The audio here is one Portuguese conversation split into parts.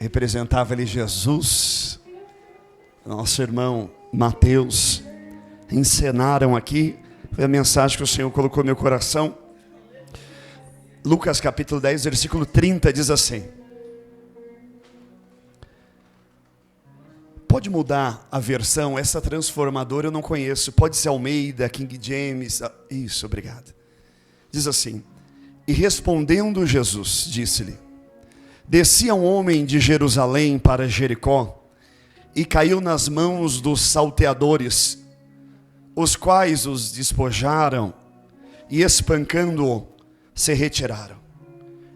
representava ali Jesus, nosso irmão Mateus, encenaram aqui, foi a mensagem que o Senhor colocou no meu coração. Lucas capítulo 10, versículo 30 diz assim. Pode mudar a versão, essa transformadora eu não conheço, pode ser Almeida, King James, isso, obrigado. Diz assim: e respondendo Jesus, disse-lhe: descia um homem de Jerusalém para Jericó, e caiu nas mãos dos salteadores, os quais os despojaram, e espancando-o, se retiraram,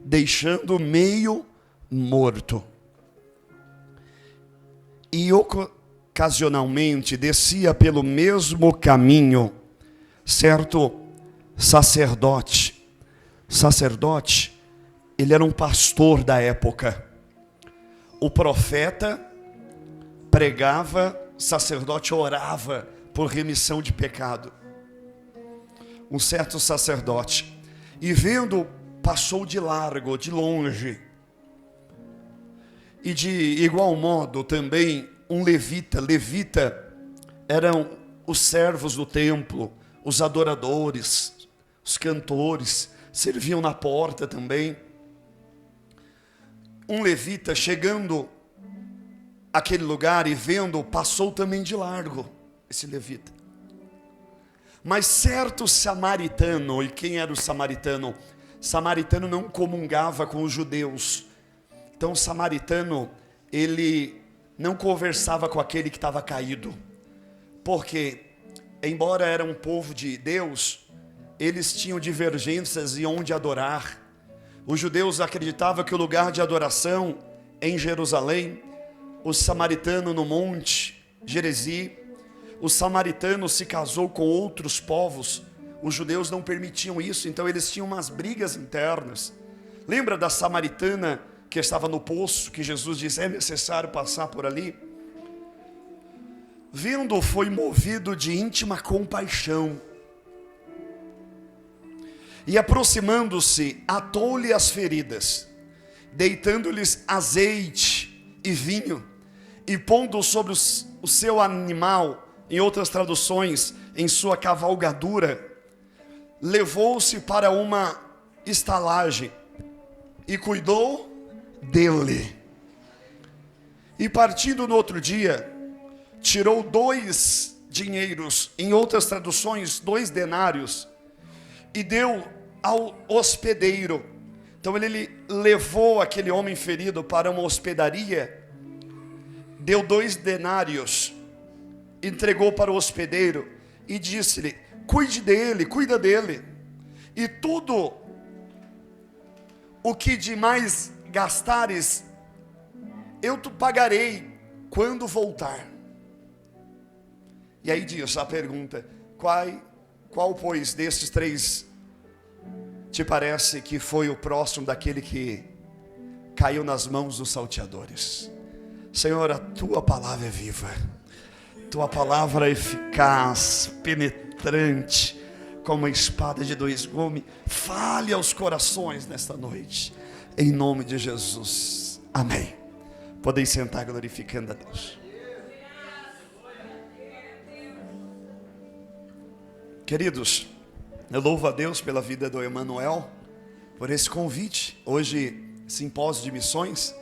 deixando meio morto. E ocasionalmente descia pelo mesmo caminho certo sacerdote. Sacerdote, ele era um pastor da época. O profeta pregava, sacerdote orava por remissão de pecado. Um certo sacerdote, e vendo, passou de largo, de longe. E de igual modo também um levita. Levita eram os servos do templo, os adoradores, os cantores, serviam na porta também. Um levita chegando àquele lugar e vendo, passou também de largo, esse levita. Mas certo samaritano, e quem era o samaritano? Samaritano não comungava com os judeus. Então o samaritano, ele não conversava com aquele que estava caído. Porque, embora era um povo de Deus, eles tinham divergências em onde adorar. Os judeus acreditavam que o lugar de adoração em Jerusalém, o samaritano no monte Gerezi. O samaritano se casou com outros povos, os judeus não permitiam isso, então eles tinham umas brigas internas. Lembra da samaritana que estava no poço, que Jesus disse, é necessário passar por ali? Vendo, foi movido de íntima compaixão. E aproximando-se, atou-lhe as feridas, deitando-lhes azeite e vinho, e pondo sobre o seu animal, em outras traduções, em sua cavalgadura, levou-se para uma estalagem e cuidou dele. E partindo no outro dia, tirou 2 dinheiros, em outras traduções, 2 denários, e deu ao hospedeiro. Então ele levou aquele homem ferido para uma hospedaria, deu 2 denários, entregou para o hospedeiro e disse-lhe, cuide dele, cuida dele, e tudo o que de mais gastares, eu te pagarei quando voltar. E aí diz a pergunta, qual pois desses 3 te parece que foi o próximo daquele que caiu nas mãos dos salteadores? Senhor, a tua palavra é viva, tua palavra é eficaz, penetrante, como uma espada de 2 gumes. Fale aos corações nesta noite, em nome de Jesus, amém. Podem sentar glorificando a Deus. Queridos, eu louvo a Deus pela vida do Emanuel, por esse convite, hoje simpósio de missões,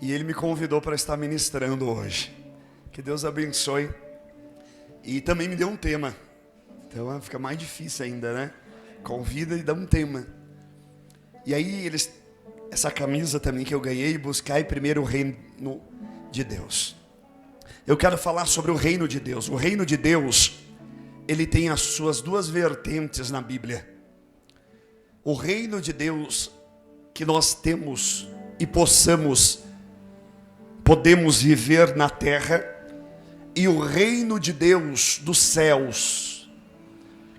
e ele me convidou para estar ministrando hoje. Que Deus abençoe. E também me deu um tema. Então fica mais difícil ainda, né? Convida e dá um tema. E aí essa camisa também que eu ganhei, buscai primeiro o reino de Deus. Eu quero falar sobre o reino de Deus. O reino de Deus, ele tem as suas 2 vertentes na Bíblia. O reino de Deus que nós temos e podemos viver na terra, e o reino de Deus dos céus,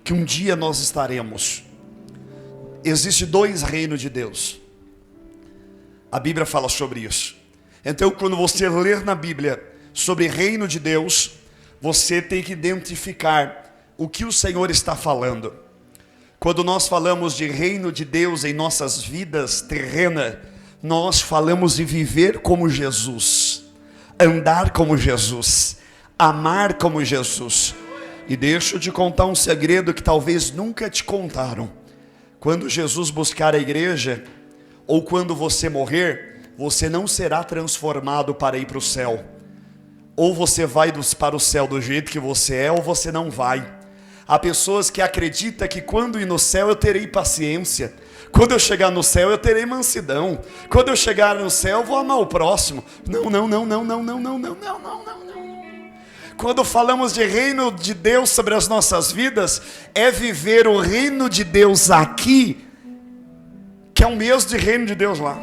que um dia nós estaremos. Existem 2 reinos de Deus. A Bíblia fala sobre isso. Então, quando você ler na Bíblia sobre reino de Deus, você tem que identificar o que o Senhor está falando. Quando nós falamos de reino de Deus em nossas vidas terrenas, nós falamos de viver como Jesus, andar como Jesus, amar como Jesus. E deixa eu te contar um segredo que talvez nunca te contaram. Quando Jesus buscar a igreja, ou quando você morrer, você não será transformado para ir para o céu. Ou você vai para o céu do jeito que você é, ou você não vai. Há pessoas que acreditam que quando ir no céu eu terei paciência. Quando eu chegar no céu eu terei mansidão. Quando eu chegar no céu eu vou amar o próximo. Não. Quando falamos de reino de Deus sobre as nossas vidas, é viver o reino de Deus aqui, que é o mesmo de reino de Deus lá.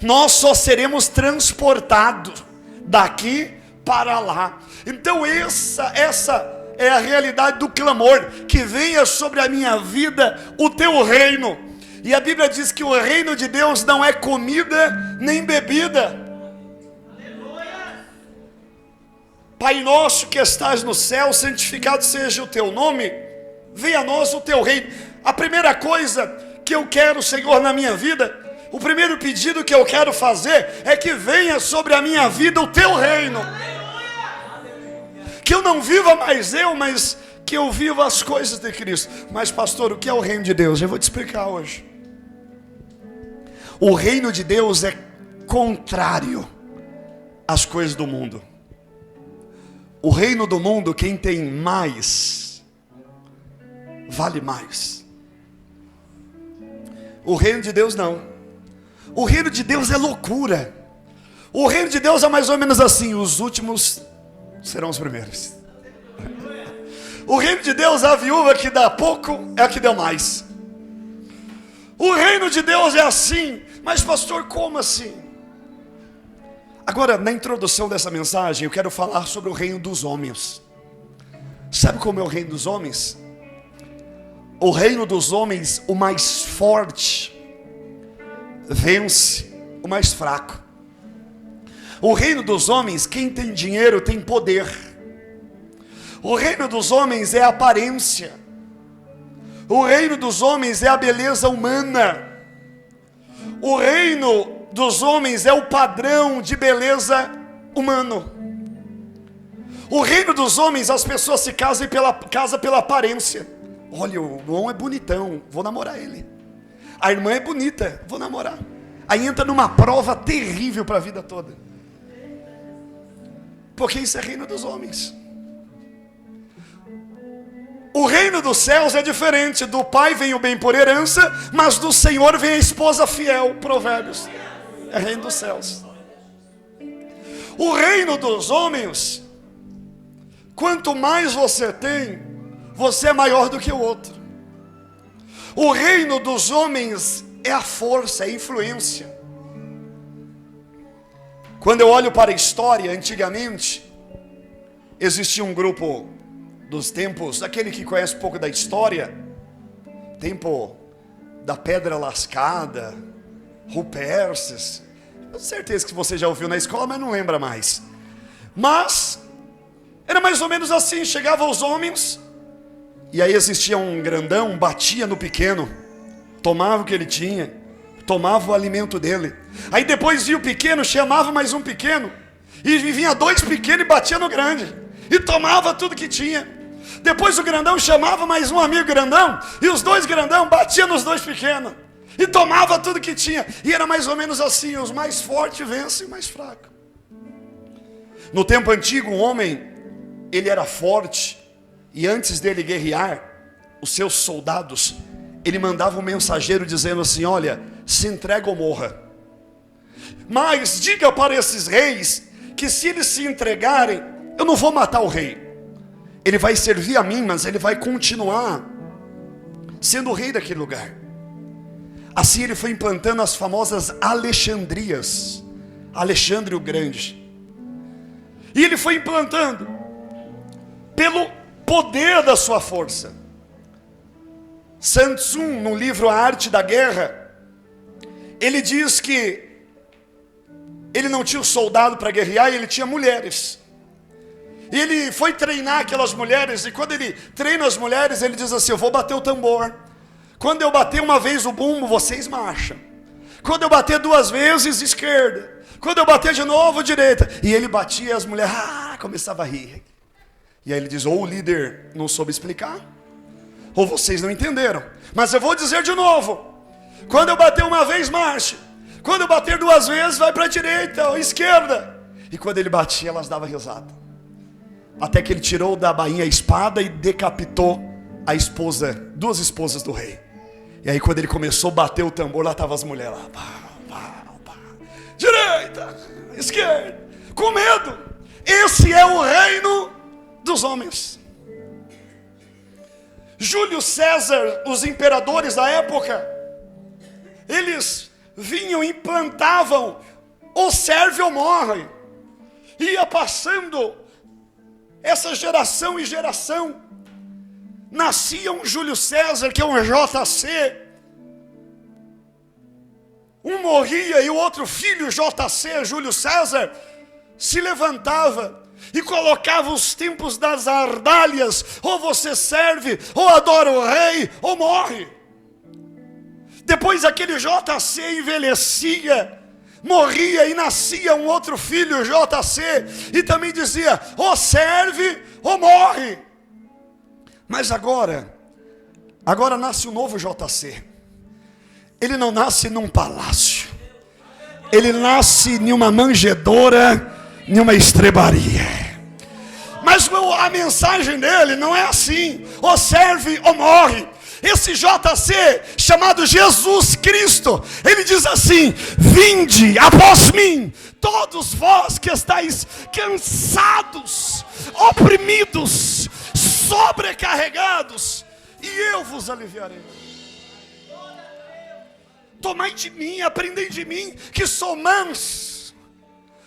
Nós só seremos transportados daqui para lá. Então essa é a realidade do clamor, que venha sobre a minha vida o teu reino. E a Bíblia diz que o reino de Deus não é comida nem bebida. Pai nosso que estás no céu, santificado seja o teu nome, venha a nós o teu reino. A primeira coisa que eu quero, Senhor, na minha vida, o primeiro pedido que eu quero fazer é que venha sobre a minha vida o teu reino. Que eu não viva mais eu, mas que eu viva as coisas de Cristo. Mas pastor, o que é o reino de Deus? Eu vou te explicar hoje. O reino de Deus é contrário às coisas do mundo. O reino do mundo, quem tem mais, vale mais. O reino de Deus não. O reino de Deus é loucura. O reino de Deus é mais ou menos assim: os últimos serão os primeiros. O reino de Deus, a viúva que dá pouco é a que deu mais. O reino de Deus é assim. Mas pastor, como assim? Agora, na introdução dessa mensagem, eu quero falar sobre o reino dos homens. Sabe como é o reino dos homens? O reino dos homens, o mais forte vence o mais fraco. O reino dos homens, quem tem dinheiro tem poder. O reino dos homens é a aparência. O reino dos homens é a beleza humana. O reino dos homens é o padrão de beleza humano. O reino dos homens, as pessoas se casam pela aparência. Olha, o irmão é bonitão, vou namorar ele. A irmã é bonita, vou namorar. Aí entra numa prova terrível para a vida toda. Porque isso é reino dos homens. O reino dos céus é diferente. Do pai vem o bem por herança, mas do Senhor vem a esposa fiel. Provérbios. É reino dos céus. O reino dos homens, quanto mais você tem, você é maior do que o outro. O reino dos homens é a força, é a influência. Quando eu olho para a história, antigamente existia um grupo dos tempos, aquele que conhece um pouco da história, tempo da pedra lascada, Ruperces. Eu tenho certeza que você já ouviu na escola, mas não lembra mais. Mas era mais ou menos assim: chegavam os homens, e aí existia um grandão, batia no pequeno, tomava o que ele tinha, tomava o alimento dele. Aí depois ia o pequeno, chamava mais um pequeno, e vinha dois pequenos e batia no grande, e tomava tudo que tinha. Depois o grandão chamava mais um amigo grandão, e os dois grandão batiam nos dois pequenos, e tomava tudo que tinha. E era mais ou menos assim: os mais fortes vencem o mais fraco. No tempo antigo, um homem, ele era forte, e antes dele guerrear, os seus soldados, ele mandava um mensageiro dizendo assim: olha, se entrega ou morra. Mas diga para esses reis que se eles se entregarem, eu não vou matar o rei. Ele vai servir a mim, mas ele vai continuar sendo o rei daquele lugar. Assim ele foi implantando as famosas Alexandrias, Alexandre o Grande. E ele foi implantando pelo poder da sua força. Sun Tzu, no livro A Arte da Guerra, ele diz que ele não tinha um soldado para guerrear, ele tinha mulheres. E ele foi treinar aquelas mulheres, e quando ele treina as mulheres, ele diz assim: eu vou bater o tambor. Quando eu bater uma vez o bumbo, vocês marcham. Quando eu bater 2 vezes, esquerda. Quando eu bater de novo, direita. E ele batia e as mulheres começavam a rir. E aí ele diz, ou o líder não soube explicar, ou vocês não entenderam. Mas eu vou dizer de novo. Quando eu bater 1 vez, marche. Quando eu bater 2 vezes, vai para a direita ou esquerda. E quando ele batia, elas davam risada. Até que ele tirou da bainha a espada e decapitou a esposa, 2 esposas do rei. E aí quando ele começou a bater o tambor, lá estavam as mulheres lá. Direita, esquerda, com medo. Esse é o reino dos homens. Júlio César, os imperadores da época, eles vinham e implantavam ou serve ou morre. Ia passando essa geração e geração. Nascia um Júlio César, que é um JC. Um morria e o outro filho, JC, Júlio César, se levantava e colocava os tempos das ardalhas. Ou você serve, ou adora o rei, ou morre. Depois aquele JC envelhecia, morria e nascia um outro filho, JC, e também dizia, ou serve, ou morre. Mas agora nasce um novo JC. Ele não nasce num palácio. Ele nasce em uma manjedoura, em uma estrebaria. Mas a mensagem dele não é assim, ou serve ou morre. Esse JC, chamado Jesus Cristo, ele diz assim, vinde após mim, todos vós que estáis cansados, oprimidos, sobrecarregados, e eu vos aliviarei. Tomai de mim, aprendei de mim, que sou manso,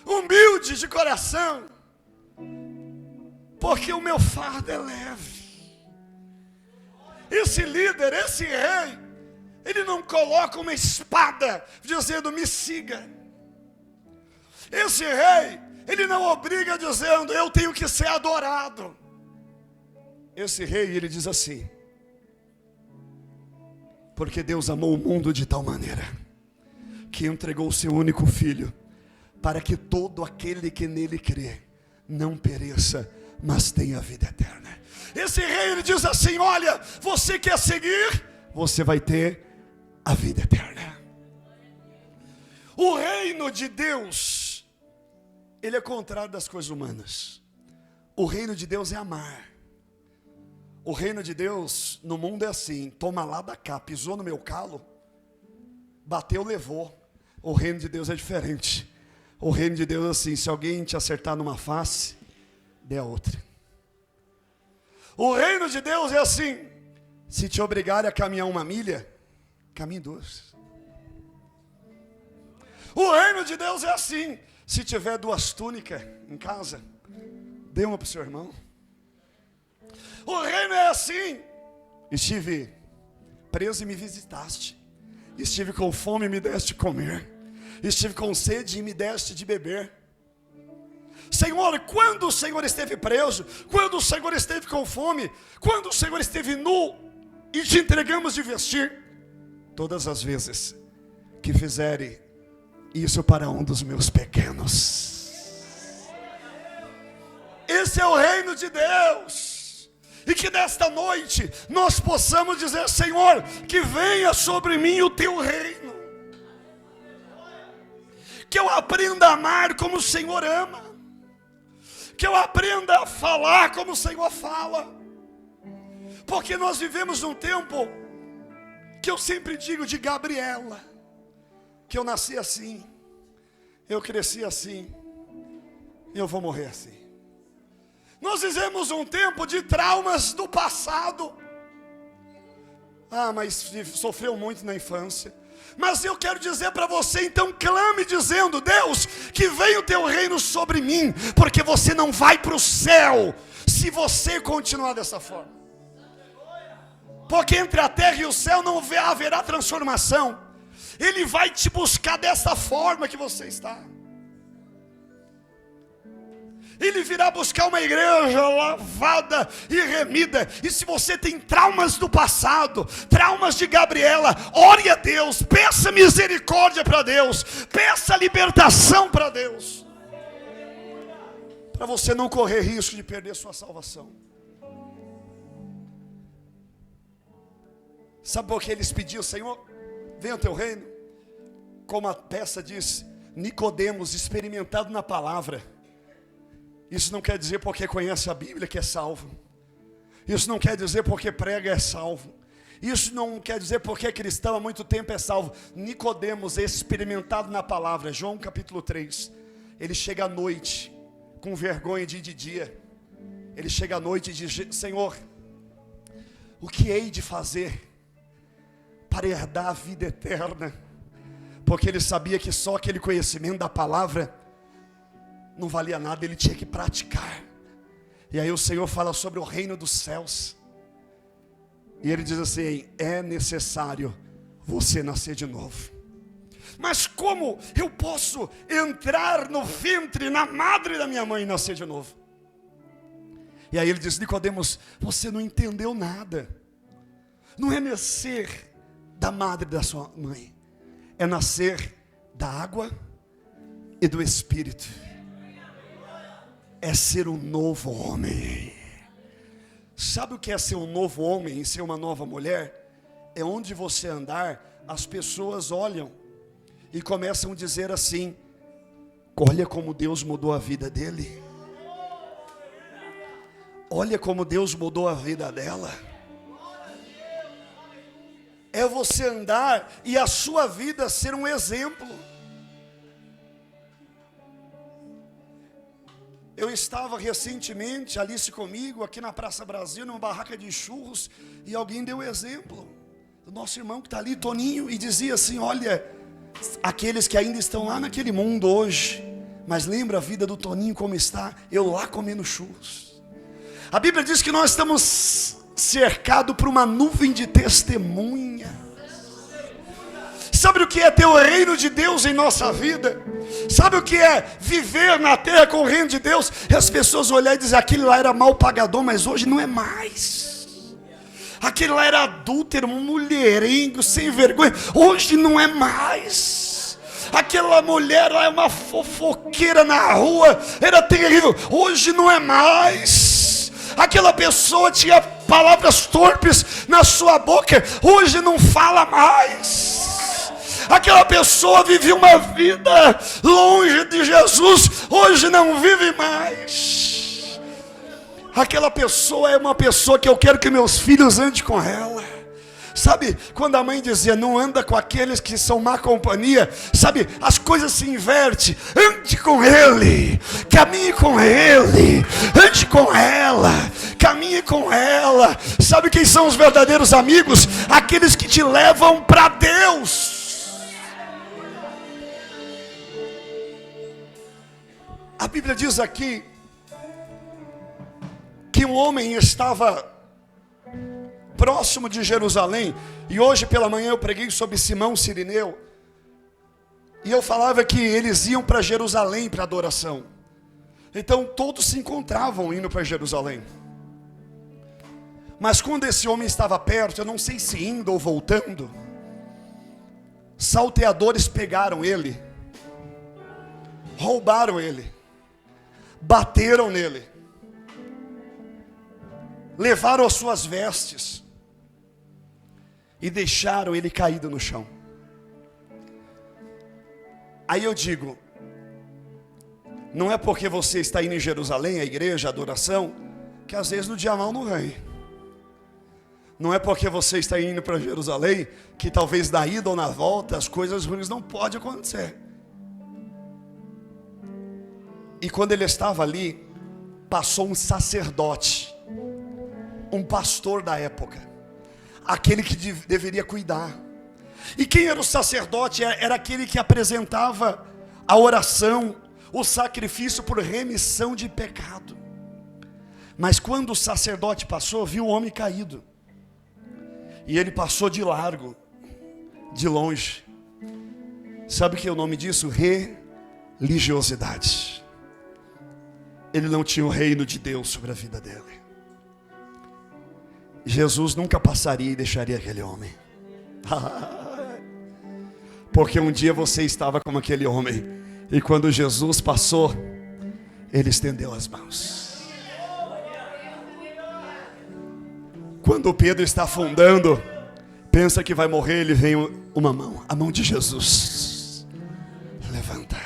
humilde de coração, porque o meu fardo é leve. Esse líder, esse rei, ele não coloca uma espada dizendo me siga. Esse rei, ele não obriga dizendo eu tenho que ser adorado. Esse rei, ele diz assim, porque Deus amou o mundo de tal maneira, que entregou o seu único filho, para que todo aquele que nele crê, não pereça, mas tenha vida eterna. Esse rei, ele diz assim, olha, você quer seguir, você vai ter a vida eterna. O reino de Deus, ele é contrário das coisas humanas. O reino de Deus é amar. O reino de Deus no mundo é assim, toma lá da cá, pisou no meu calo, bateu, levou. O reino de Deus é diferente. O reino de Deus é assim, se alguém te acertar numa face, dê a outra. O reino de Deus é assim, se te obrigarem a caminhar 1 milha, caminhe 2. O reino de Deus é assim, se tiver 2 túnicas em casa, dê uma para o seu irmão. O reino é assim, estive preso e me visitaste, estive com fome e me deste de comer, estive com sede e me deste de beber. Senhor, quando o Senhor esteve preso, quando o Senhor esteve com fome, quando o Senhor esteve nu e te entregamos de vestir, todas as vezes que fizerem isso para um dos meus pequenos. Esse é o reino de Deus. E que nesta noite nós possamos dizer, Senhor, que venha sobre mim o teu reino, que eu aprenda a amar como o Senhor ama, que eu aprenda a falar como o Senhor fala, porque nós vivemos num tempo que eu sempre digo de Gabriela, que eu nasci assim, eu cresci assim, e eu vou morrer assim. Nós vivemos um tempo de traumas do passado. Mas sofreu muito na infância. Mas eu quero dizer para você, então clame dizendo, Deus, que venha o teu reino sobre mim, porque você não vai para o céu se você continuar dessa forma. Porque entre a terra e o céu não haverá transformação. Ele vai te buscar dessa forma que você está. Ele virá buscar uma igreja lavada e remida. E se você tem traumas do passado, traumas de Gabriela, ore a Deus, peça misericórdia para Deus, peça libertação para Deus, para você não correr risco de perder sua salvação. Sabe por que eles pediam: Senhor, venha o teu reino? Como a peça diz, Nicodemos, experimentado na palavra. Isso não quer dizer porque conhece a Bíblia que é salvo. Isso não quer dizer porque prega é salvo. Isso não quer dizer porque é cristão há muito tempo é salvo. Nicodemos, experimentado na palavra. João capítulo 3. Ele chega à noite, com vergonha de ir de dia. Ele chega à noite e diz: Senhor, o que hei de fazer para herdar a vida eterna? Porque ele sabia que só aquele conhecimento da palavra não valia nada, ele tinha que praticar. E aí o Senhor fala sobre o reino dos céus. E ele diz assim: é necessário você nascer de novo. Mas como eu posso entrar no ventre, na madre da minha mãe e nascer de novo? E aí ele diz: Nicodemos, você não entendeu nada. Não é nascer da madre da sua mãe, é nascer da água e do Espírito. É ser um novo homem. Sabe o que é ser um novo homem e ser uma nova mulher? É onde você andar, as pessoas olham e começam a dizer assim: olha como Deus mudou a vida dele. Olha como Deus mudou a vida dela. É você andar e a sua vida ser um exemplo. Eu estava recentemente, Alice comigo, aqui na Praça Brasil, numa barraca de churros, e alguém deu exemplo do nosso irmão que está ali, Toninho, e dizia assim: olha, aqueles que ainda estão lá naquele mundo hoje, mas lembra a vida do Toninho como está, eu lá comendo churros. A Bíblia diz que nós estamos cercados por uma nuvem de testemunha. Sabe o que é ter o reino de Deus em nossa vida? Sabe o que é viver na terra com o reino de Deus? E as pessoas olharem e dizer: aquele lá era mal pagador, mas hoje não é mais. Aquele lá era adúltero, mulherengo, sem vergonha, hoje não é mais. Aquela mulher lá é uma fofoqueira na rua, era terrível, hoje não é mais. Aquela pessoa tinha palavras torpes na sua boca, hoje não fala mais. Aquela pessoa vivia uma vida longe de Jesus, hoje não vive mais. Aquela pessoa é uma pessoa que eu quero que meus filhos andem com ela. Sabe, quando a mãe dizia: não anda com aqueles que são má companhia, sabe, as coisas se invertem. Ande com ele, caminhe com ele, ande com ela, caminhe com ela. Sabe quem são os verdadeiros amigos? Aqueles que te levam para Deus. A Bíblia diz aqui que um homem estava próximo de Jerusalém, e hoje pela manhã eu preguei sobre Simão Cirineu, e eu falava que eles iam para Jerusalém para adoração. Então todos se encontravam indo para Jerusalém. Mas quando esse homem estava perto, eu não sei se indo ou voltando, salteadores pegaram ele, roubaram ele, bateram nele, levaram as suas vestes e deixaram ele caído no chão. Aí eu digo: não é porque você está indo em Jerusalém, a igreja, a adoração, que às vezes no dia mal não vem. Não é porque você está indo para Jerusalém, que talvez na ida ou na volta as coisas ruins não podem acontecer. E quando ele estava ali, passou um sacerdote, um pastor da época, aquele que deveria cuidar. E quem era o sacerdote? Era aquele que apresentava a oração, o sacrifício por remissão de pecado. Mas quando o sacerdote passou, viu o homem caído, e ele passou de largo, de longe. Sabe o que é o nome disso? Religiosidade. ele não tinha o reino de Deus sobre a vida dele. Jesus nunca passaria e deixaria aquele homem. Porque um dia você estava como aquele homem, e quando Jesus passou, ele estendeu as mãos. Quando Pedro está afundando, pensa que vai morrer, ele vem uma mão, a mão de Jesus. Levanta.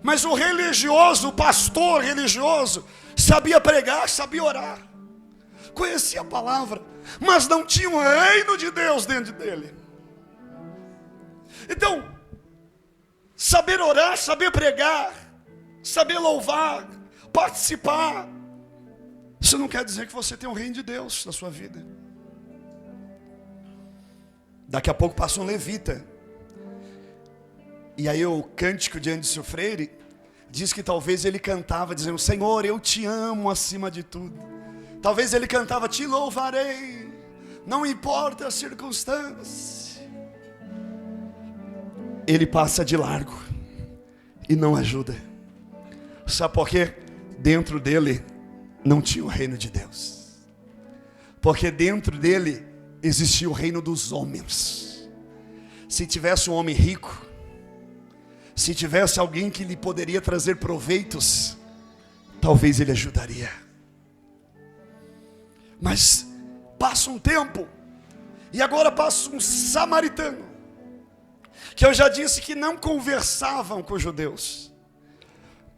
Mas o religioso, o pastor religioso, sabia pregar, sabia orar, conhecia a palavra, mas não tinha o reino de Deus dentro dele. Então, saber orar, saber pregar, saber louvar, participar, isso não quer dizer que você tem o reino de Deus na sua vida. Daqui a pouco passa um levita, e aí o cântico de Anderson Freire diz que talvez ele cantava dizendo: Senhor, eu te amo acima de tudo. Talvez ele cantava: te louvarei, não importa a circunstância. Ele passa de largo e não ajuda. Sabe por quê? Dentro dele não tinha o reino de Deus. Porque dentro dele existia o reino dos homens. Se tivesse um homem rico, se tivesse alguém que lhe poderia trazer proveitos, talvez ele ajudaria. Mas passa um tempo, e agora passa um samaritano, que eu já disse que não conversavam com os judeus.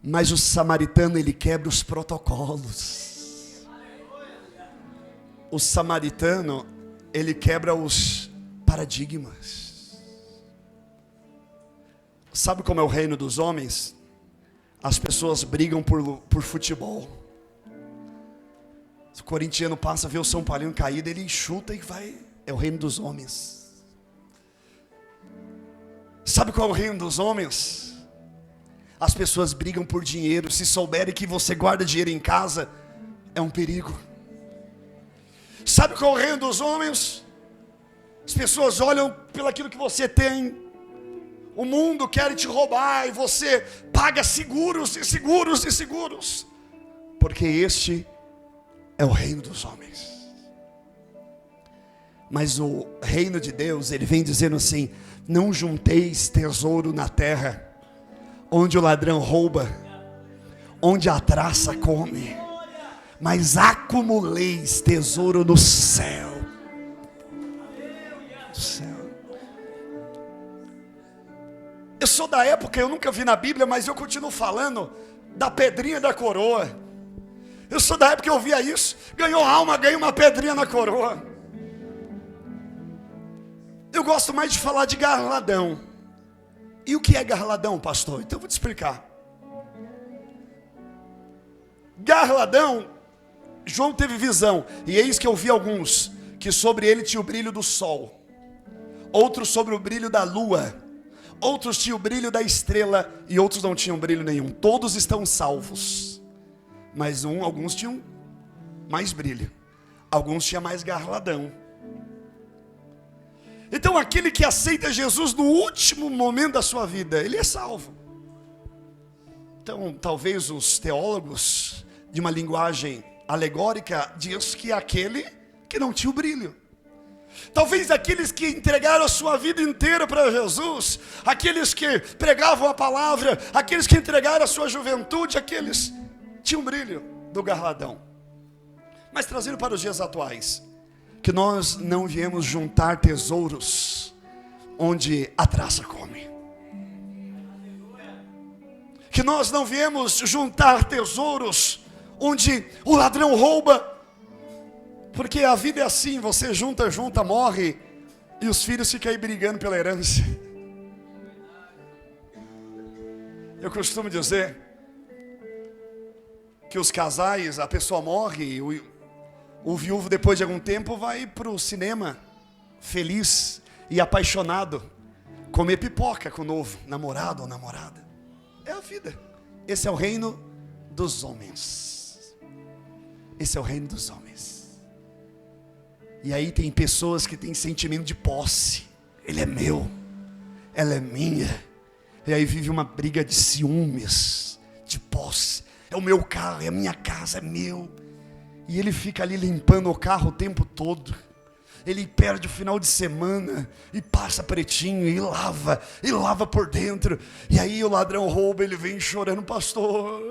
Mas o samaritano, ele quebra os protocolos. O samaritano, ele quebra os paradigmas. Sabe como é o reino dos homens? As pessoas brigam por futebol. Se o corintiano passa a ver o São Paulino caído, ele chuta e vai. É o reino dos homens. Sabe qual é o reino dos homens? As pessoas brigam por dinheiro. Se souberem que você guarda dinheiro em casa, é um perigo. Sabe qual é o reino dos homens? As pessoas olham pelo aquilo que você tem. O mundo quer te roubar e você paga seguros e seguros e seguros. Porque este é o reino dos homens. Mas o reino de Deus, ele vem dizendo assim: não junteis tesouro na terra, onde o ladrão rouba, onde a traça come, mas acumuleis tesouro no céu. No céu. Eu sou da época, eu nunca vi na Bíblia, mas eu continuo falando da pedrinha da coroa. Eu sou da época que eu via isso. Ganhou alma, ganha uma pedrinha na coroa. Eu gosto mais de falar de galardão. E o que é galardão, pastor? Então eu vou te explicar. Galardão, João teve visão, e eis que eu vi alguns, que sobre ele tinha o brilho do sol, outros sobre o brilho da lua, outros tinham o brilho da estrela, e outros não tinham brilho nenhum. Todos estão salvos, mas alguns tinham mais brilho, alguns tinham mais galardão. Então aquele que aceita Jesus no último momento da sua vida, ele é salvo. Então talvez os teólogos, de uma linguagem alegórica, diz que é aquele que não tinha o brilho. Talvez aqueles que entregaram a sua vida inteira para Jesus, aqueles que pregavam a palavra, aqueles que entregaram a sua juventude, aqueles tinham brilho do galardão. Mas trazendo para os dias atuais, que nós não viemos juntar tesouros onde a traça come. Que nós não viemos juntar tesouros onde o ladrão rouba. Porque a vida é assim, você junta, morre, e os filhos ficam aí brigando pela herança. Eu costumo dizer que os casais, a pessoa morre, o viúvo depois de algum tempo vai para o cinema, feliz e apaixonado, comer pipoca com o novo namorado ou namorada. É a vida. Esse é o reino dos homens. Esse é o reino dos homens. E aí tem pessoas que têm sentimento de posse. Ele é meu, ela é minha. E aí vive uma briga de ciúmes, de posse. É o meu carro, é a minha casa, é meu. E ele fica ali limpando o carro o tempo todo. Ele perde o final de semana e passa pretinho e lava por dentro. E aí o ladrão rouba, ele vem chorando, pastor,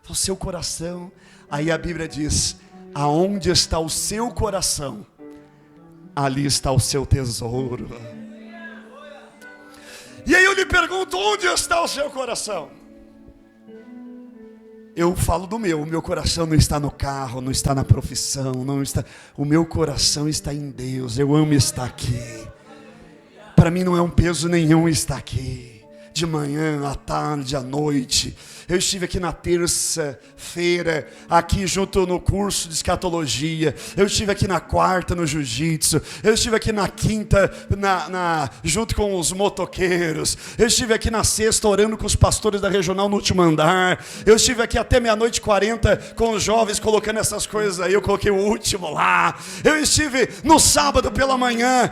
o seu coração. Aí a Bíblia diz, aonde está o seu coração, ali está o seu tesouro. E aí eu lhe pergunto, onde está o seu coração? Eu falo do meu, o meu coração não está no carro, não está na profissão, não está. O meu coração está em Deus, eu amo estar aqui. Para mim não é um peso nenhum estar aqui. De manhã, à tarde, à noite. Eu estive aqui na terça-feira, aqui junto no curso de escatologia. Eu estive aqui na quarta no jiu-jitsu. Eu estive aqui na quinta junto com os motoqueiros. Eu estive aqui na sexta orando com os pastores da regional no último andar. Eu estive aqui até 00:40 com os jovens colocando essas coisas aí. Eu coloquei o último lá. Eu estive no sábado pela manhã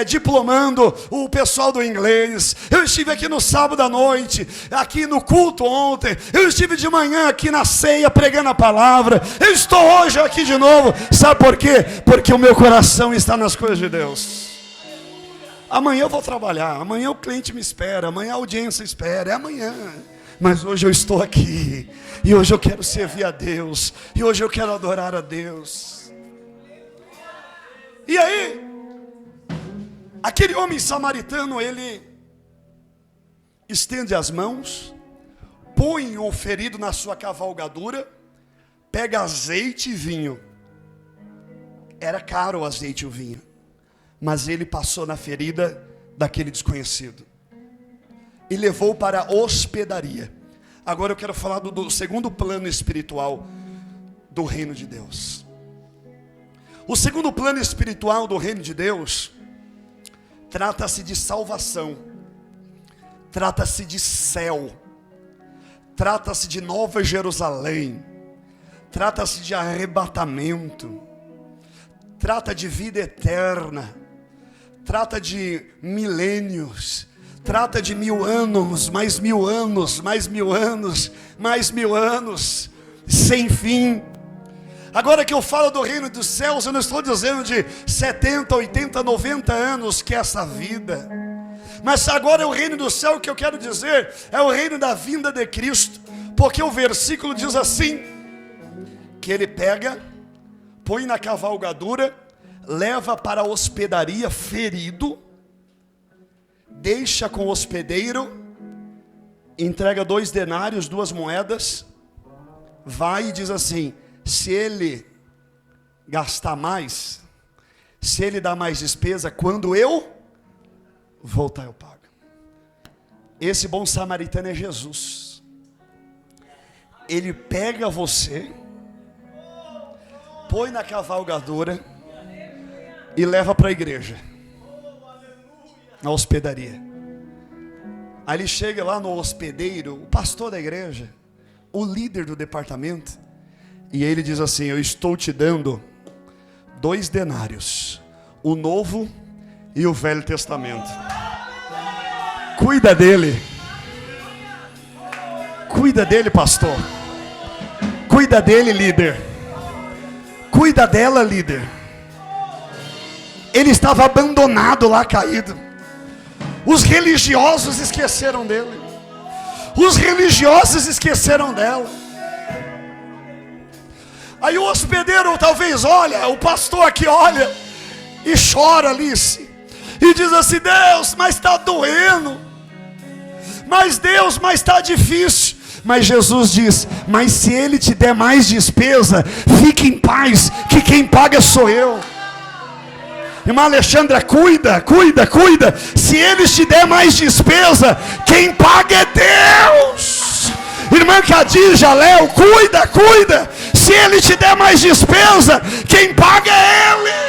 diplomando o pessoal do inglês. Eu estive aqui no sábado à noite, aqui no culto ontem. Eu estive de manhã aqui na ceia pregando a palavra. Eu estou hoje aqui de novo. Sabe por quê? Porque o meu coração está nas coisas de Deus. Amanhã eu vou trabalhar, amanhã o cliente me espera, amanhã a audiência espera, é amanhã. Mas hoje eu estou aqui, e hoje eu quero servir a Deus, e hoje eu quero adorar a Deus. E aí, aquele homem samaritano, ele estende as mãos, põe o ferido na sua cavalgadura, pega azeite e vinho. Era caro o azeite e o vinho, mas ele passou na ferida daquele desconhecido e levou para a hospedaria. Agora eu quero falar do segundo plano espiritual do reino de Deus. O segundo plano espiritual do reino de Deus trata-se de salvação, trata-se de céu, trata-se de Nova Jerusalém, trata-se de arrebatamento, trata de vida eterna, trata de milênios, trata de 1000 anos, mais 1000 anos, mais 1000 anos, mais 1000 anos, sem fim. Agora que eu falo do reino dos céus, eu não estou dizendo de 70, 80, 90 anos que é essa vida. Mas agora é o reino do céu que eu quero dizer, é o reino da vinda de Cristo. Porque o versículo diz assim, que ele pega, põe na cavalgadura, leva para a hospedaria ferido, deixa com o hospedeiro, entrega 2 denários, 2 moedas, vai e diz assim, se ele gastar mais, se ele dar mais despesa, quando eu voltar eu pago. Esse bom samaritano é Jesus. Ele pega você, põe na cavalgadura e leva para a igreja, na hospedaria. Aí ele chega lá no hospedeiro, o pastor da igreja, o líder do departamento, e ele diz assim, eu estou te dando 2 denários, o Novo e o Velho Testamento. Cuida dele. Cuida dele, pastor. Cuida dele, líder. Cuida dela, líder. Ele estava abandonado lá, caído. Os religiosos esqueceram dele. Os religiosos esqueceram dela. Aí o hospedeiro talvez olha, o pastor aqui olha e chora, Alice, e diz assim, Deus, mas está doendo, mas Deus, mas está difícil. Mas Jesus diz, mas se ele te der mais despesa, fique em paz, que quem paga sou eu. Irmã Alexandra, cuida. Se ele te der mais despesa, quem paga é Deus. Irmã Cadija, Léo, cuida. Se ele te der mais despesa, quem paga é ele.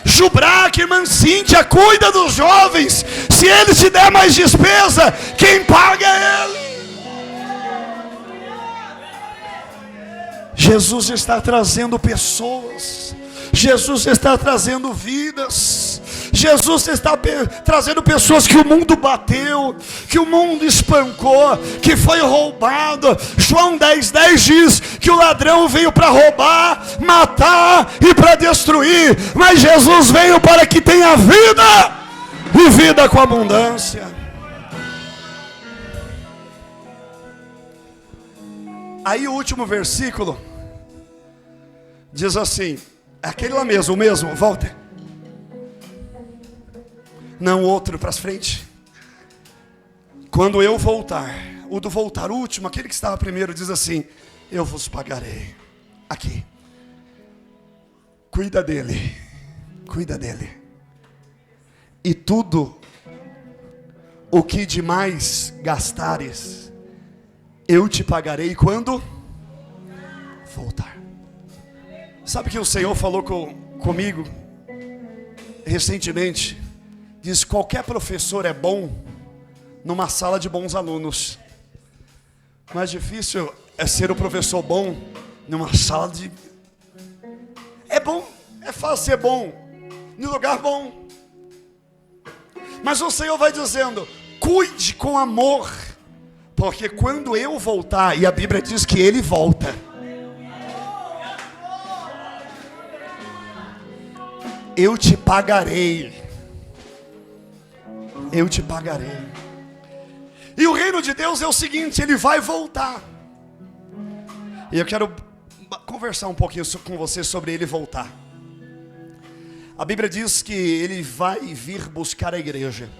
Jubraque, irmã Cíntia, cuida dos jovens. Se ele te der mais despesa, quem paga é ele. Jesus está trazendo pessoas. Jesus está trazendo vidas. Jesus está trazendo pessoas que o mundo bateu, que o mundo espancou, que foi roubado. João 10:10 diz que o ladrão veio para roubar, matar e para destruir, mas Jesus veio para que tenha vida e vida com abundância. Aí o último versículo diz assim, aquele lá mesmo, o mesmo, volta. Não, outro para frente. Quando eu voltar, o do voltar, o último, aquele que estava primeiro, diz assim: eu vos pagarei. Aqui. Cuida dele. Cuida dele. E tudo o que demais gastares, eu te pagarei quando voltar. Sabe que o Senhor falou comigo recentemente? Diz: qualquer professor é bom numa sala de bons alunos. Mais difícil é ser o professor bom numa sala de... É bom, é fácil ser bom no lugar bom. Mas o Senhor vai dizendo: cuide com amor, porque quando eu voltar, e a Bíblia diz que Ele volta, eu te pagarei. Eu te pagarei. E o reino de Deus é o seguinte: Ele vai voltar. E eu quero conversar um pouquinho com você sobre Ele voltar. A Bíblia diz que Ele vai vir buscar a igreja.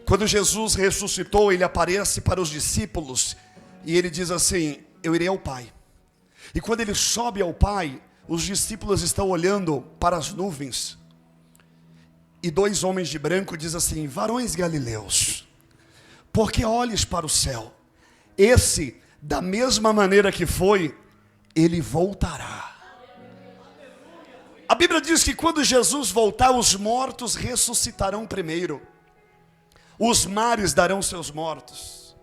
Quando Jesus ressuscitou, Ele aparece para os discípulos e Ele diz assim: eu irei ao Pai. E quando Ele sobe ao Pai, os discípulos estão olhando para as nuvens. E dois homens de branco dizem assim: varões galileus, por que olhes para o céu? Esse, da mesma maneira que foi, ele voltará. A Bíblia diz que quando Jesus voltar, os mortos ressuscitarão primeiro. Os mares darão seus mortos.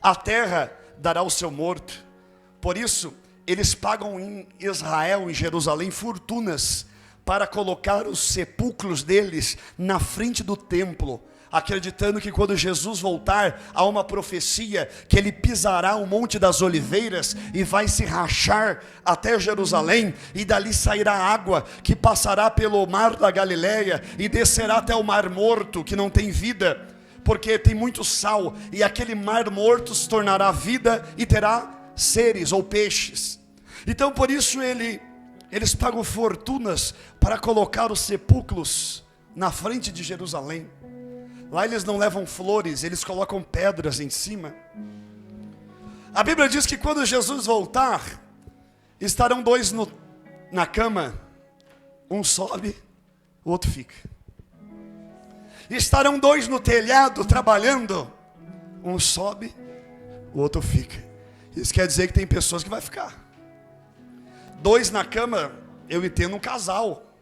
A terra dará o seu morto. Por isso, eles pagam em Israel, em Jerusalém, fortunas para colocar os sepulcros deles na frente do templo, acreditando que quando Jesus voltar, há uma profecia que Ele pisará o Monte das Oliveiras e vai se rachar até Jerusalém, e dali sairá água que passará pelo mar da Galileia e descerá até o mar morto, que não tem vida, porque tem muito sal, e aquele mar morto se tornará vida e terá seres ou peixes. Então por isso eles pagam fortunas para colocar os sepulcros na frente de Jerusalém. Lá eles não levam flores, eles colocam pedras em cima. A Bíblia diz que quando Jesus voltar, estarão dois na cama, um sobe, o outro fica. Estarão dois no telhado trabalhando, um sobe, o outro fica. Isso quer dizer que tem pessoas que vai ficar. Dois na cama, eu entendo um casal.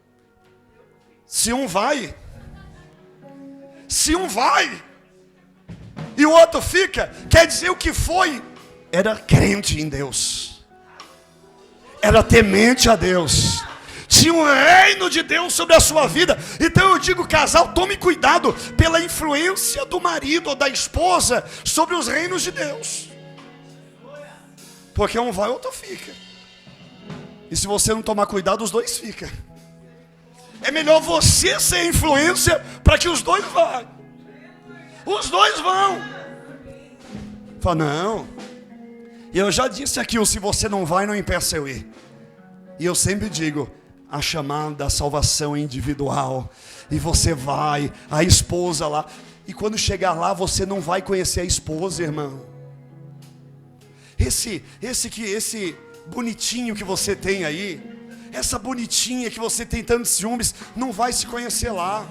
Se um vai e o outro fica, quer dizer o que foi? Era crente em Deus, era temente a Deus, tinha um reino de Deus sobre a sua vida. Então eu digo, casal, tome cuidado pela influência do marido ou da esposa sobre os reinos de Deus, porque um vai, o outro fica. E se você não tomar cuidado, os dois ficam. É melhor você ser influência para que os dois vão. Os dois vão. Fala: não. Eu já disse aqui, se você não vai, não impeça eu ir. E eu sempre digo, a chamada, a salvação é individual. E você vai, a esposa lá. E quando chegar lá, você não vai conhecer a esposa, irmão. Esse bonitinho que você tem aí, essa bonitinha que você tem tantos ciúmes, não vai se conhecer lá.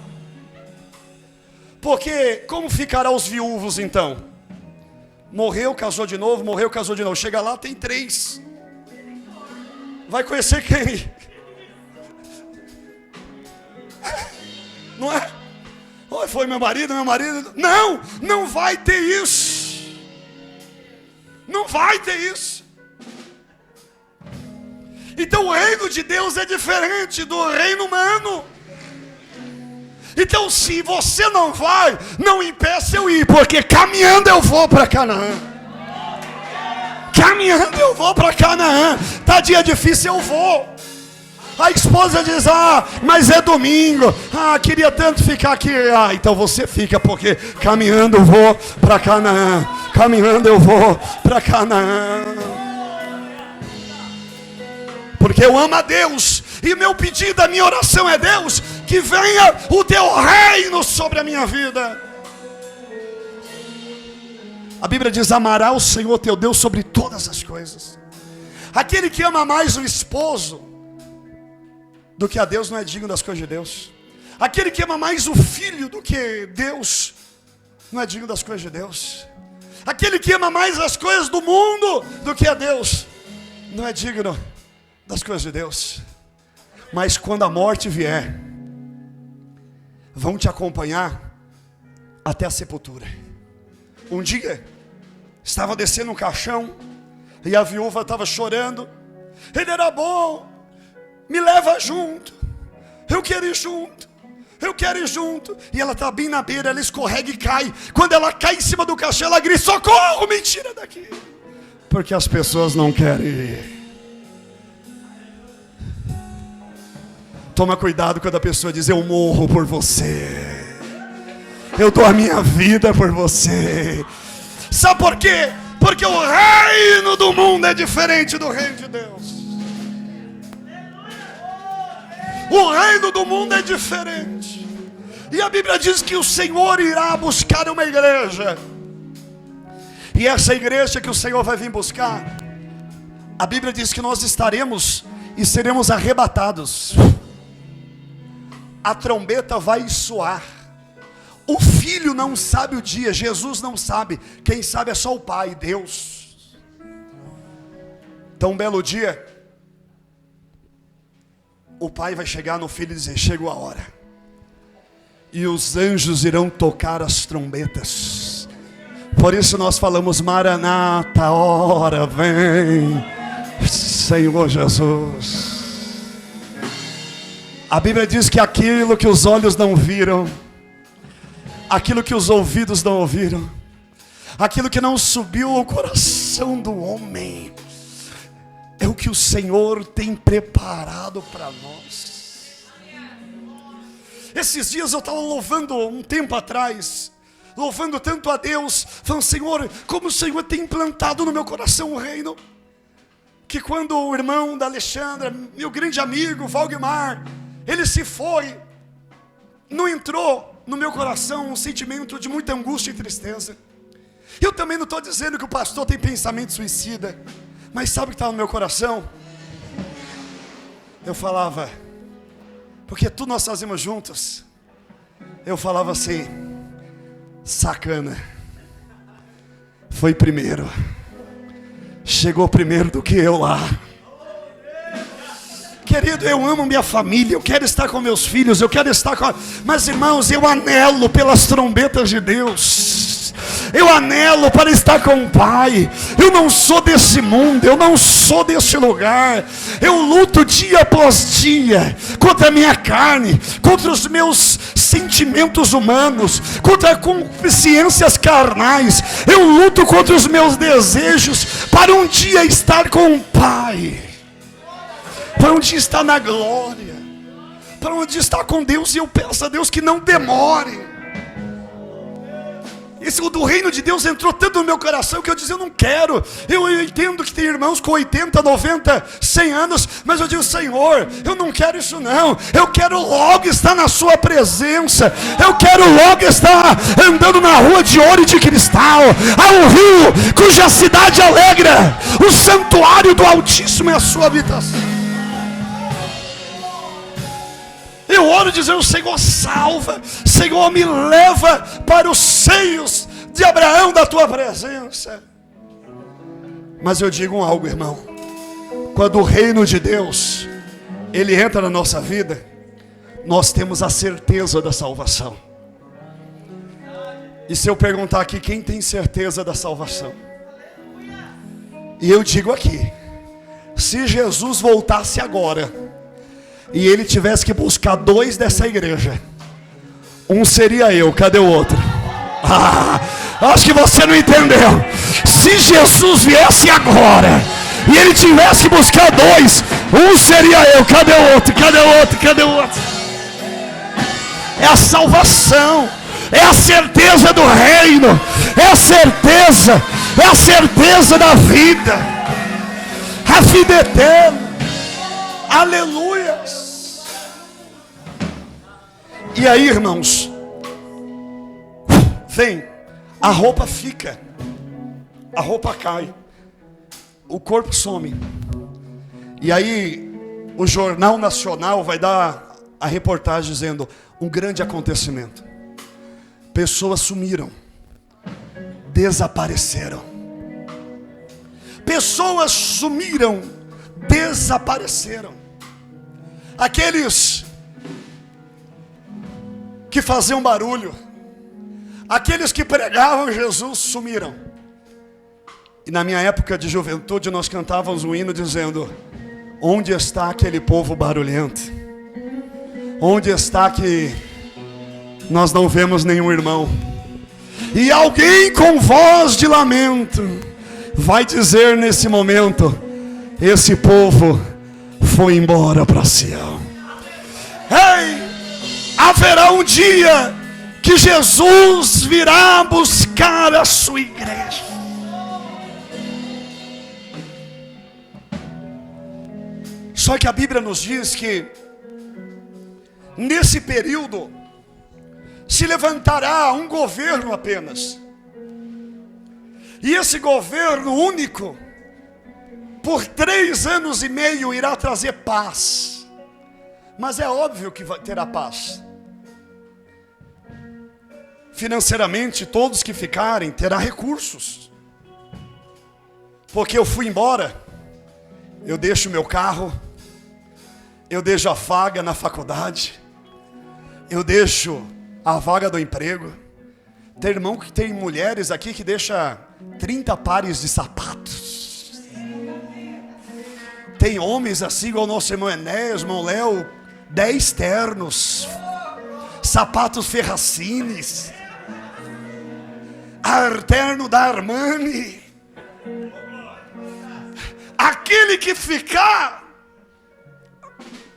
Porque como ficará os viúvos então? Morreu, casou de novo, morreu, casou de novo. Chega lá, tem 3. Vai conhecer quem? Não é? Oi, foi meu marido. Não, não vai ter isso. Não vai ter isso. Então o reino de Deus é diferente do reino humano. Então, se você não vai, não impeça eu ir, porque caminhando eu vou para Canaã. Caminhando eu vou para Canaã. Tá dia difícil, eu vou. A esposa diz: mas é domingo. Queria tanto ficar aqui. Então você fica, porque caminhando eu vou para Canaã. Caminhando eu vou para Canaã. Porque eu amo a Deus. E meu pedido, a minha oração é: Deus, que venha o teu reino sobre a minha vida. A Bíblia diz: amará o Senhor teu Deus sobre todas as coisas. Aquele que ama mais o esposo do que a Deus não é digno das coisas de Deus. Aquele que ama mais o filho do que Deus não é digno das coisas de Deus. Aquele que ama mais as coisas do mundo do que a Deus não é digno das coisas de Deus. Mas quando a morte vier, vão te acompanhar até a sepultura. Um dia, estava descendo um caixão e a viúva estava chorando. Ele era bom, me leva junto, eu quero ir junto, eu quero ir junto. E ela está bem na beira, ela escorrega e cai. Quando ela cai em cima do caixão, ela grita: socorro, me tira daqui. Porque as pessoas não querem ir. Toma cuidado quando a pessoa diz: eu morro por você, eu dou a minha vida por você. Sabe por quê? Porque o reino do mundo é diferente do reino de Deus. O reino do mundo é diferente. E a Bíblia diz que o Senhor irá buscar uma igreja. E essa igreja que o Senhor vai vir buscar, a Bíblia diz que nós estaremos e seremos arrebatados. A trombeta vai soar. O filho não sabe o dia, Jesus não sabe. Quem sabe é só o Pai, Deus. Então um belo dia, o Pai vai chegar no filho e dizer: chegou a hora. E os anjos irão tocar as trombetas. Por isso nós falamos: Maranata, ora vem, Senhor Jesus. A Bíblia diz que aquilo que os olhos não viram, aquilo que os ouvidos não ouviram, aquilo que não subiu ao coração do homem, é o que o Senhor tem preparado para nós. Esses dias eu estava louvando, um tempo atrás, louvando tanto a Deus, falando: Senhor, como o Senhor tem implantado no meu coração o reino, que quando o irmão da Alexandra, meu grande amigo, Valdemar, ele se foi, não entrou no meu coração um sentimento de muita angústia e tristeza. Eu também não estou dizendo que o pastor tem pensamento suicida, mas sabe o que estava no meu coração? Eu falava, porque tudo nós fazemos juntos, eu falava assim: sacana, foi primeiro, chegou primeiro do que eu lá. Querido, eu amo minha família, eu quero estar com meus filhos, eu quero estar com... Mas irmãos, eu anelo pelas trombetas de Deus. Eu anelo para estar com o Pai. Eu não sou desse mundo, eu não sou desse lugar. Eu luto dia após dia contra a minha carne, contra os meus sentimentos humanos, contra consciências carnais. Eu luto contra os meus desejos para um dia estar com o Pai, para um dia estar na glória, para um dia estar com Deus. E eu peço a Deus que não demore. Esse do reino de Deus entrou tanto no meu coração que eu dizia: eu não quero. Eu entendo que tem irmãos com 80, 90, 100 anos, mas eu digo: Senhor, eu não quero isso não. Eu quero logo estar na sua presença. Eu quero logo estar andando na rua de ouro e de cristal, ao rio cuja cidade alegra. O santuário do Altíssimo é a sua habitação. Eu oro dizendo: Senhor, salva, Senhor, me leva para os seios de Abraão da tua presença. Mas eu digo algo, irmão: quando o reino de Deus ele entra na nossa vida, nós temos a certeza da salvação. E se eu perguntar aqui, quem tem certeza da salvação? E eu digo aqui: se Jesus voltasse agora e ele tivesse que buscar 2 dessa igreja, Um seria eu, cadê o outro? Acho que você não entendeu. Se Jesus viesse agora e ele tivesse que buscar dois, um seria eu, cadê o outro? Cadê o outro? Cadê o outro? É a salvação, é a certeza do reino, é a certeza da vida, a vida eterna. Aleluia. E aí, irmãos, vem, a roupa fica, a roupa cai, o corpo some. E aí o Jornal Nacional vai dar a reportagem dizendo: um grande acontecimento. Pessoas sumiram, desapareceram. Pessoas sumiram, desapareceram. Aqueles que faziam barulho, aqueles que pregavam Jesus sumiram. E na minha época de juventude nós cantávamos um hino dizendo: onde está aquele povo barulhento? Onde está que nós não vemos nenhum irmão? E alguém com voz de lamento vai dizer nesse momento: esse povo foi embora para Sião. Ei, haverá um dia que Jesus virá buscar a sua igreja. Só que a Bíblia nos diz que nesse período se levantará um governo apenas. E esse governo único, por 3 anos e meio, irá trazer paz. Mas é óbvio que terá paz. Financeiramente, todos que ficarem terão recursos. Porque eu fui embora, eu deixo meu carro, eu deixo a vaga na faculdade, eu deixo a vaga do emprego. Tem irmão que tem mulheres aqui que deixa 30 pares de sapatos. Tem homens assim, igual o nosso irmão Enéas, irmão Léo, 10 ternos, sapatos Ferracines, terno da Armani. Aquele que ficar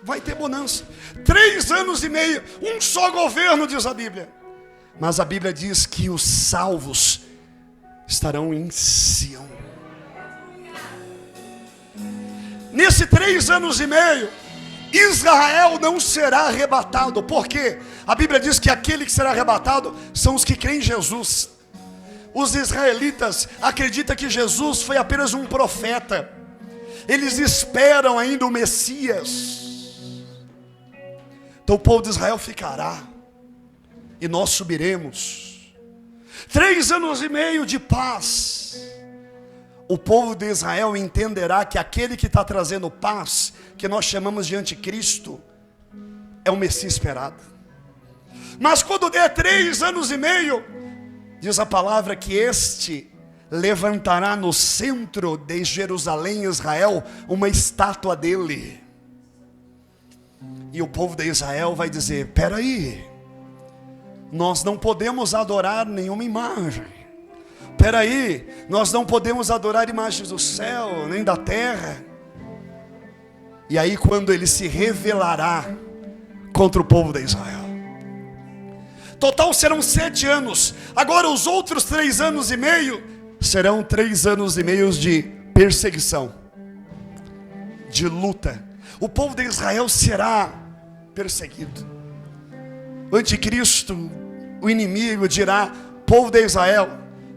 vai ter bonança. 3 anos e meio, um só governo, diz a Bíblia. Mas a Bíblia diz que os salvos estarão em Sião. Nesse 3 anos e meio, Israel não será arrebatado. Por quê? A Bíblia diz que aquele que será arrebatado são os que creem em Jesus. Os israelitas acreditam que Jesus foi apenas um profeta. Eles esperam ainda o Messias. Então o povo de Israel ficará, e nós subiremos. 3 anos e meio de paz. O povo de Israel entenderá que aquele que está trazendo paz, que nós chamamos de anticristo, é o Messias esperado. Mas quando der 3 anos e meio, diz a palavra que este levantará no centro de Jerusalém, Israel, uma estátua dele. E o povo de Israel vai dizer: peraí, nós não podemos adorar nenhuma imagem. Peraí, nós não podemos adorar imagens do céu, nem da terra. E aí quando ele se revelará contra o povo de Israel. Total serão 7 anos. Agora os outros 3 anos e meio serão 3 anos e meio de perseguição, de luta. O povo de Israel será perseguido. O anticristo, o inimigo, dirá: povo de Israel,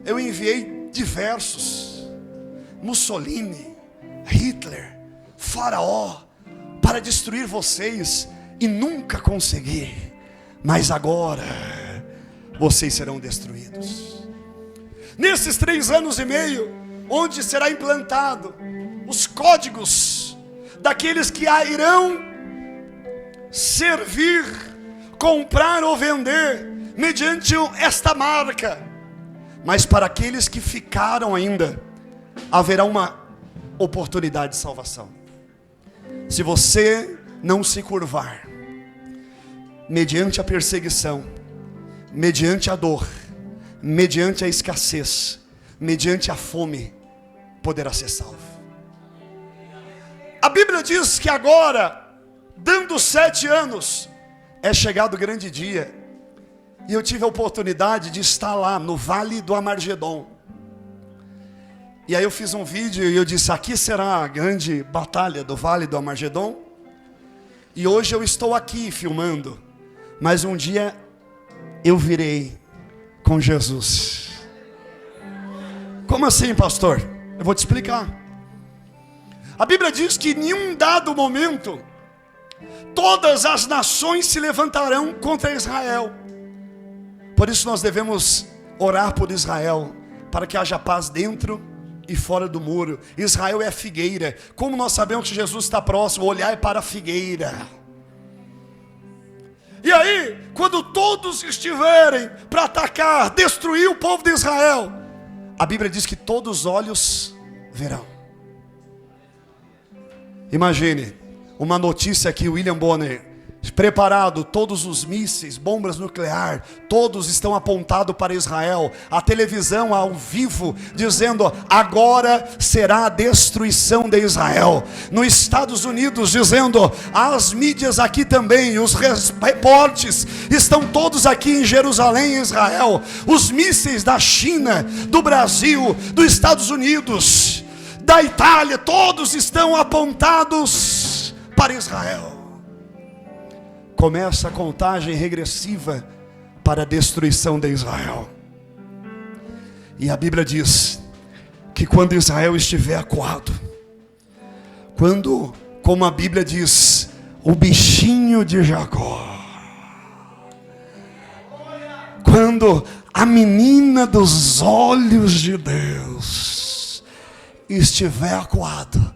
eu enviei diversos, Mussolini, Hitler, Faraó, para destruir vocês, e nunca consegui. Mas agora vocês serão destruídos. Nesses 3 anos e meio, onde será implantado os códigos daqueles que irão servir, comprar ou vender mediante esta marca. Mas para aqueles que ficaram ainda, haverá uma oportunidade de salvação. Se você não se curvar mediante a perseguição, mediante a dor, mediante a escassez, mediante a fome, poderá ser salvo. A Bíblia diz que agora, dando 7 anos, é chegado o grande dia. E eu tive a oportunidade de estar lá no Vale do Amargedon. E aí eu fiz um vídeo e eu disse, aqui será a grande batalha do Vale do Amargedon. E hoje eu estou aqui filmando, mas um dia eu virei com Jesus. Como assim, pastor? Eu vou te explicar. A Bíblia diz que em um dado momento, todas as nações se levantarão contra Israel. Por isso nós devemos orar por Israel, para que haja paz dentro e fora do muro. Israel é a figueira. Como nós sabemos que Jesus está próximo, olhar é para a figueira. E aí, quando todos estiverem para atacar, destruir o povo de Israel, a Bíblia diz que todos os olhos verão. Imagine, uma notícia aqui, William Bonner, preparado, todos os mísseis, bombas nucleares, todos estão apontados para Israel. A televisão ao vivo, dizendo, agora será a destruição de Israel. Nos Estados Unidos, dizendo, as mídias aqui também, os reportes, estão todos aqui em Jerusalém, Israel. Os mísseis da China, do Brasil, dos Estados Unidos, da Itália, todos estão apontados para Israel. Começa a contagem regressiva para a destruição de Israel. E a Bíblia diz que quando Israel estiver acuado, quando, como a Bíblia diz, o bichinho de Jacó, quando a menina dos olhos de Deus estiver acuado,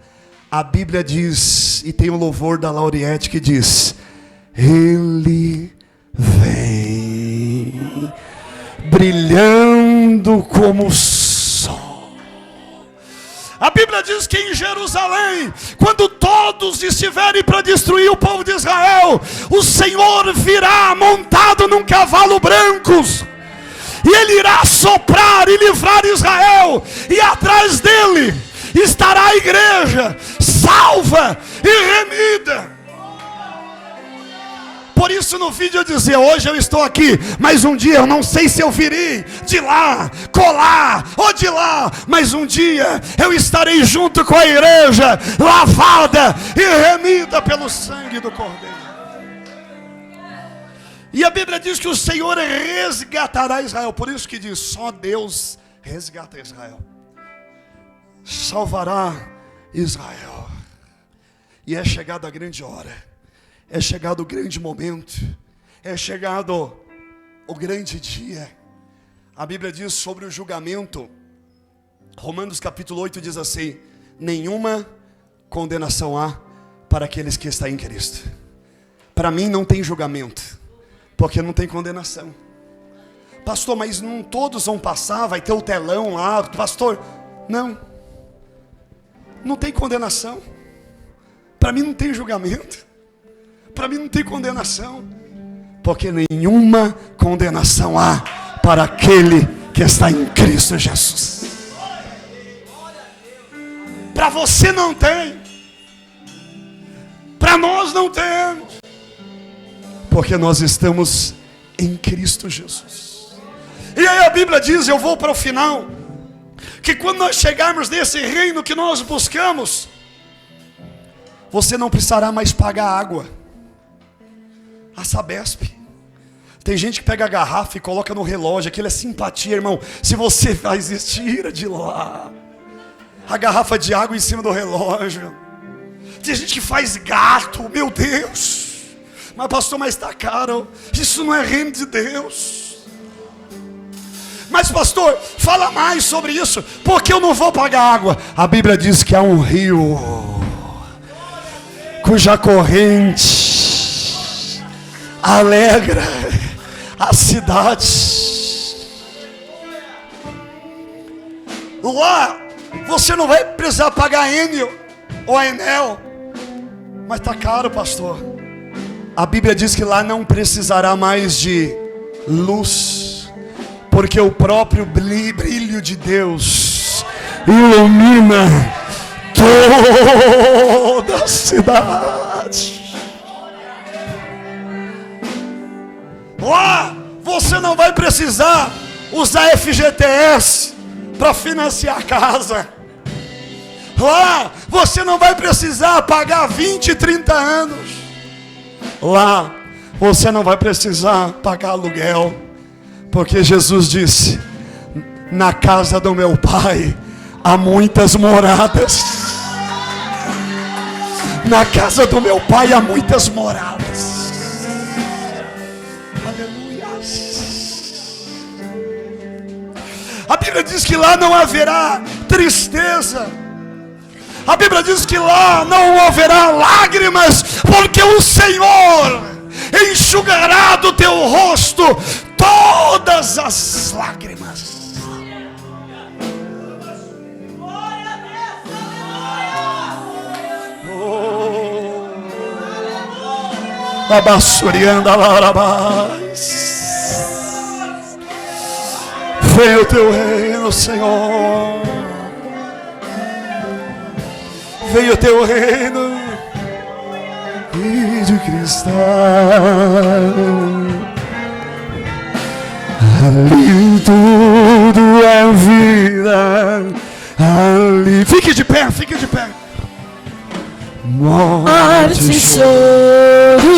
a Bíblia diz, e tem o louvor da Lauriette que diz, Ele vem brilhando como o sol. A Bíblia diz que em Jerusalém, quando todos estiverem para destruir o povo de Israel, o Senhor virá montado num cavalo branco, e Ele irá soprar e livrar Israel, e atrás dele estará a igreja salva e remida. Por isso no vídeo eu dizia, hoje eu estou aqui, mas um dia eu não sei se eu virei de lá, colar ou de lá, mas um dia eu estarei junto com a igreja, lavada e remida pelo sangue do Cordeiro. E a Bíblia diz que o Senhor resgatará Israel, por isso que diz, só Deus resgata Israel, salvará Israel. E é chegada a grande hora, é chegado o grande momento, é chegado o grande dia. A Bíblia diz sobre o julgamento, Romanos capítulo 8 diz assim, nenhuma condenação há para aqueles que estão em Cristo. Para mim não tem julgamento, porque não tem condenação. Pastor, mas não todos vão passar, vai ter o telão lá, pastor, não tem condenação. Para mim não tem julgamento, para mim não tem condenação, porque nenhuma condenação há para aquele que está em Cristo Jesus. Para você não tem, para nós não temos, porque nós estamos em Cristo Jesus. E aí a Bíblia diz, eu vou para o final, que quando nós chegarmos nesse reino que nós buscamos, você não precisará mais pagar água. A Sabesp. Tem gente que pega a garrafa e coloca no relógio. Aquilo é simpatia, irmão. Se você faz isso, tira de lá a garrafa de água em cima do relógio. Tem gente que faz gato, meu Deus. Mas pastor, mas está caro. Isso não é reino de Deus. Mas pastor, fala mais sobre isso. Porque eu não vou pagar água. A Bíblia diz que há um rio cuja corrente alegra a cidade. Lá você não vai precisar pagar Enel ou Enel, mas está caro, pastor. A Bíblia diz que lá não precisará mais de luz, porque o próprio brilho de Deus ilumina toda a cidade. Lá você não vai precisar usar FGTS para financiar a casa. Lá você não vai precisar pagar 20, 30 anos. Lá você não vai precisar pagar aluguel, porque Jesus disse: na casa do meu Pai há muitas moradas. Na casa do meu Pai há muitas moradas. Aleluia. A Bíblia diz que lá não haverá tristeza. A Bíblia diz que lá não haverá lágrimas, porque o Senhor enxugará do teu rosto todas as lágrimas. Abassurianda larabás. Venha o teu reino, Senhor. Venha o teu reino e de cristal. Ali tudo é vida. Ali. Fique de pé, fique de pé. Morte, choro